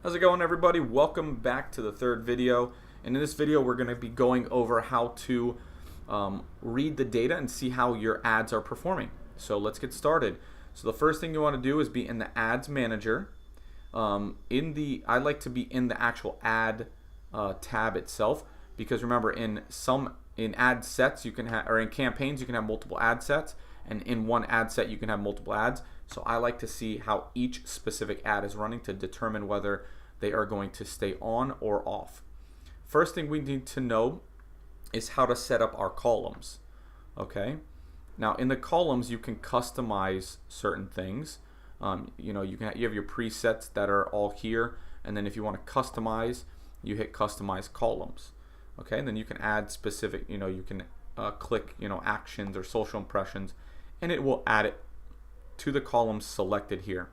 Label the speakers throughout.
Speaker 1: How's it going, everybody? Welcome back to the third video. And in this video, we're going to be going over how to read the data and see how your ads are performing. So let's get started. So the first thing you want to do is be in the Ads Manager. I like to be in the actual ad tab itself, because remember, in ad sets you can have, or in campaigns you can have multiple ad sets, and in one ad set you can have multiple ads. So I like to see how each specific ad is running to determine whether they are going to stay on or off. First thing we need to know is how to set up our columns. Okay. Now in the columns you can customize certain things. You have your presets that are all here, and then if you want to customize, you hit customize columns. Okay, and then you can add specific, you can click, actions or social impressions, and it will add it to the columns selected here.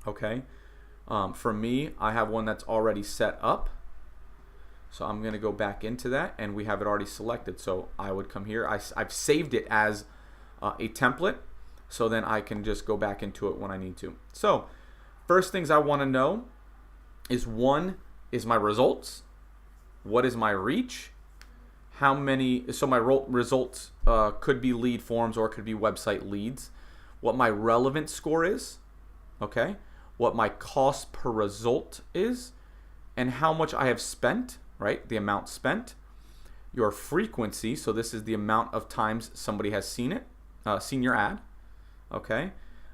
Speaker 1: Okay, for me, I have one that's already set up, so I'm going to go back into that, and we have it already selected. So I would come here. I've saved it as a template, so then I can just go back into it when I need to. So first things I want to know is, one, is my results. What is my reach? How many? So my results could be lead forms or it could be website leads. What my relevance score is, okay? What my cost per result is, and how much I have spent, right? The amount spent. Your frequency, so this is the amount of times somebody has seen it, seen your ad, okay?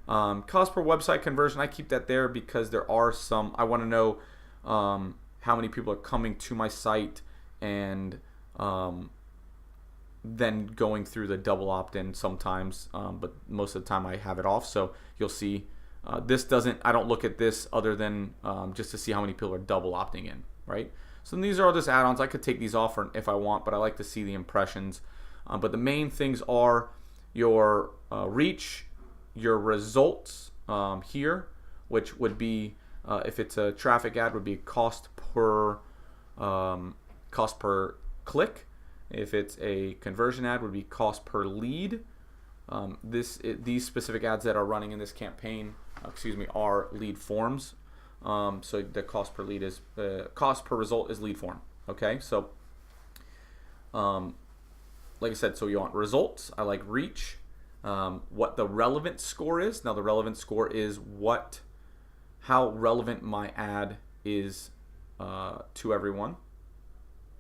Speaker 1: Cost per website conversion, I keep that there because there are some, I want to know how many people are coming to my site and then going through the double opt-in sometimes, but most of the time I have it off. So you'll see I don't look at this other than just to see how many people are double opting in, right? So these are all just add-ons. I could take these off if I want, but I like to see the impressions. But the main things are your reach, your results here, which would be, if it's a traffic ad, would be cost per click. If it's a conversion ad, would be cost per lead. These specific ads that are running in this campaign, are lead forms. So the cost per lead is cost per result is lead form. Okay, so like I said, so you want results. I like reach. What the relevance score is. Now the relevance score is how relevant my ad is to everyone.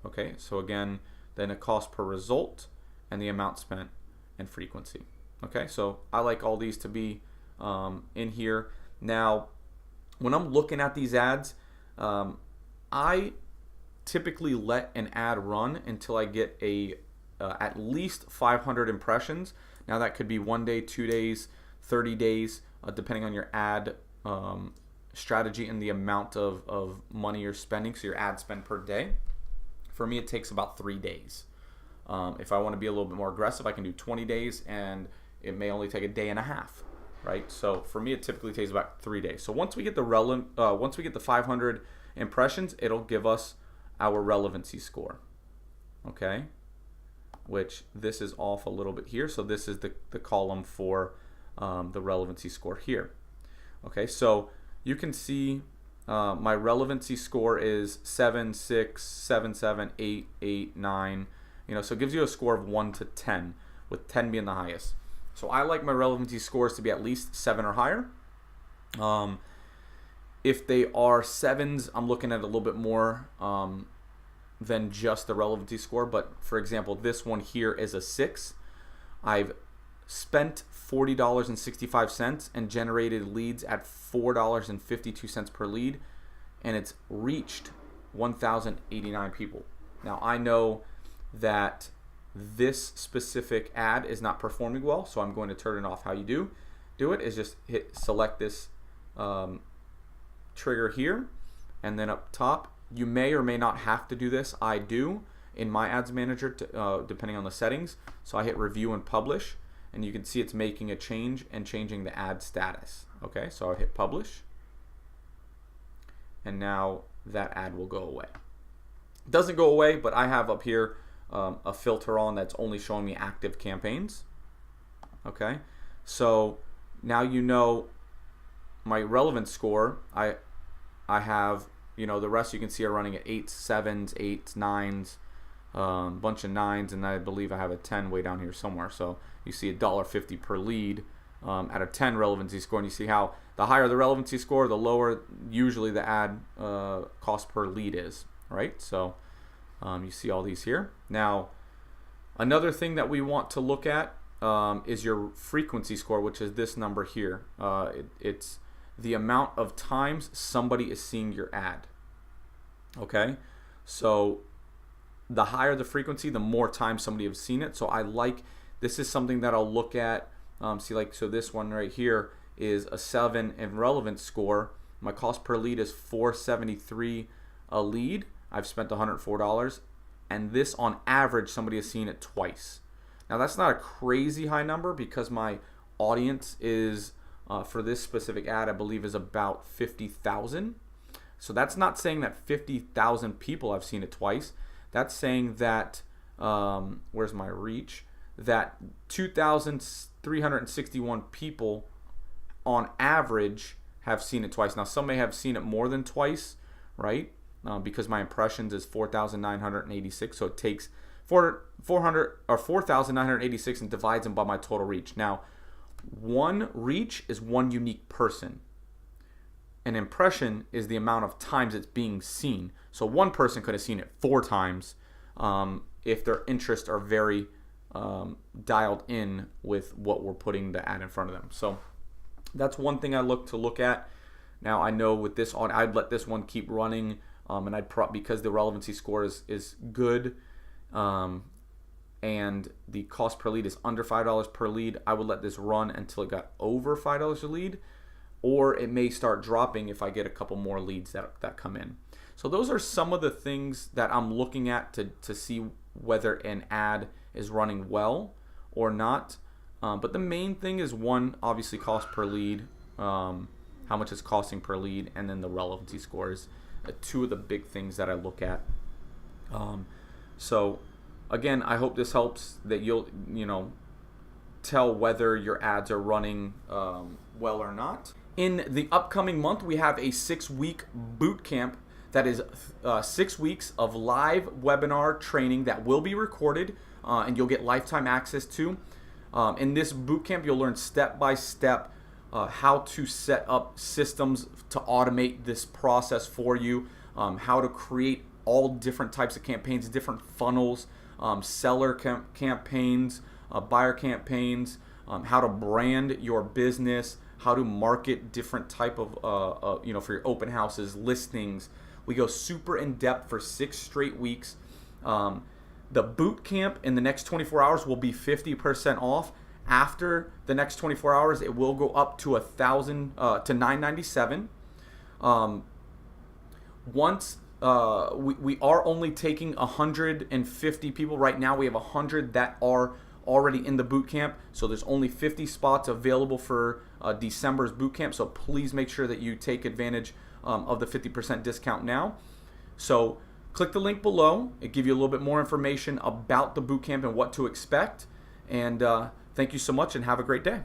Speaker 1: Okay, so again, then a cost per result and the amount spent and frequency. Okay, so I like all these to be in here. Now, when I'm looking at these ads, I typically let an ad run until I get at least 500 impressions. Now that could be 1 day, 2 days, 30 days, depending on your ad strategy and the amount of money you're spending, so your ad spend per day. For me, it takes about 3 days. If I want to be a little bit more aggressive, I can do 20 days, and it may only take a day and a half, right? So for me, it typically takes about 3 days. So once we get the 500 impressions, it'll give us our relevancy score, okay? Which this is off a little bit here. So this is the column for the relevancy score here. Okay, so you can see my relevancy score is 7, 6, 7, 7, 8, 8, 9. So it gives you a score of 1 to 10, with 10 being the highest. So I like my relevancy scores to be at least 7 or higher. If they are 7s, I'm looking at a little bit more than just the relevancy score. But for example, this one here is a 6. I've spent $40.65 and generated leads at $4.52 per lead, and it's reached 1,089 people. Now I know that this specific ad is not performing well, so I'm going to turn it off. How you do it is just select this trigger here, and then up top, you may or may not have to do this. I do in my ads manager, depending on the settings. So I hit review and publish, and you can see it's making a change and changing the ad status. Okay, so I hit publish, and now that ad will go away. It doesn't go away, but I have up here a filter on that's only showing me active campaigns. Okay, so now you know my relevance score. I have, the rest you can see are running at 8s, 7s, 8s, 9s, bunch of 9s, and I believe I have a 10 way down here somewhere. So you see $1.50 per lead at a 10 relevancy score, and you see how the higher the relevancy score, the lower usually the ad cost per lead is, right? So you see all these here. Now, another thing that we want to look at is your frequency score, which is this number here. It's the amount of times somebody is seeing your ad. Okay, so the higher the frequency, the more times somebody has seen it. So this is something that I'll look at. So this one right here is a 7 in relevance score. My cost per lead is $4.73 a lead. I've spent $104, and this on average somebody has seen it twice. Now that's not a crazy high number because my audience is for this specific ad, I believe, is about 50,000. So that's not saying that 50,000 people have seen it twice. That's saying that where's my reach? That 2,361 people on average have seen it twice. Now some may have seen it more than twice, right? Because my impressions is 4,986, so it takes 4,986 and divides them by my total reach. Now, one reach is one unique person. An impression is the amount of times it's being seen. So one person could have seen it 4 times if their interests are very dialed in with what we're putting the ad in front of them. So that's one thing I look at. Now I know with this on, I'd let this one keep running, and because the relevancy score is good, and the cost per lead is under $5 per lead, I would let this run until it got over $5 a lead, or it may start dropping if I get a couple more leads that come in. So those are some of the things that I'm looking at to see whether an ad is running well or not. But the main thing is, one, obviously cost per lead, how much it's costing per lead, and then the relevancy scores. 2 of the big things that I look at. So again, I hope this helps, that you'll tell whether your ads are running well or not. In the upcoming month, we have a 6-week boot camp that is 6 weeks of live webinar training that will be recorded and you'll get lifetime access to. In this boot camp, you'll learn step by step how to set up systems to automate this process for you, how to create all different types of campaigns, different funnels, seller campaigns, buyer campaigns, how to brand your business, how to market different type of, for your open houses, listings. We go super in depth for 6 straight weeks. The boot camp in the next 24 hours will be 50% off. After the next 24 hours, it will go up to $997. Once we are only taking 150 people right now. We have 100 that are already in the boot camp, so there's only 50 spots available for December's boot camp. So please make sure that you take advantage of the 50% discount now. So click the link below. It gives you a little bit more information about the boot camp and what to expect. And thank you so much, and have a great day.